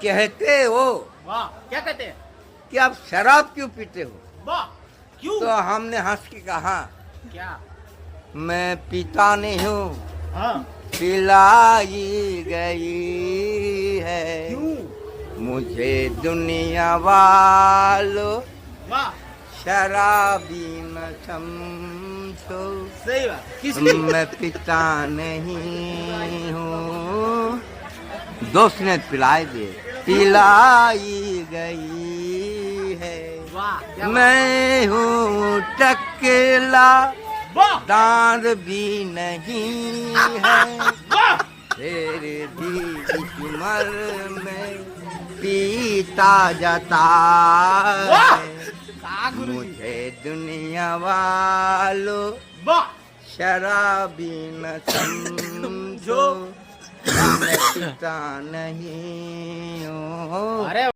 कहते हो वाह, क्या कहते हैं? कि आप शराब क्यों पीते हो? वाह, क्यों? तो हमने हंस के कहा, क्या? मैं पीता नहीं हूँ, हाँ, पिलाई गई है। क्यों? मुझे दुनिया वालों वाह, शराबी न समझो, सही बात। किसने? मैं पीता नहीं हूँ। दोस्त ने पिलाई दिए, पिलाई गई है। वाह, क्या बात। मैं हूँ टकेला, वाह, दांत भी नहीं है। वाह, तेरे भी इस उम्र में पीता जाता वाह, है। कहा गुरुजी। मुझे दुनिया वालों वाह, शराबी न समझो, मैं पीता नहीं